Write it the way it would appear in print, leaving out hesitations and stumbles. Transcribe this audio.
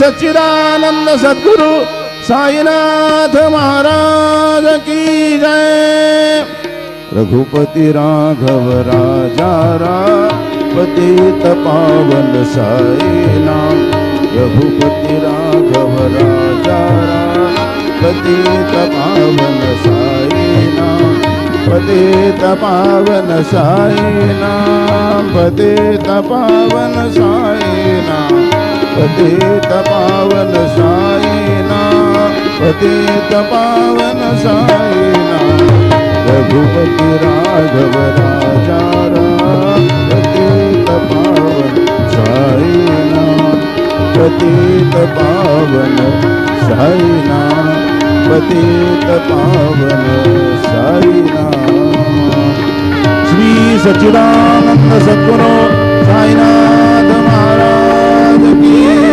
सच्चिदानंद सद्गुरु साईनाथ महाराज की जय। रघुपति राघव राजा पतित पावन साई नाम। रघुपति राघव राजा पतित पावन साई नाम। पतित पावन साई नाम। पतित पावन साई नाम। पतित पावन साई नाम। पतित पावन साई नाम। रघुपति राघव राजा पतित पावन साई नाम। पतित पावन साई नाम। पतित पावन साई नाम। श्री सच्चिदानंद सद्गुरु साईनाथ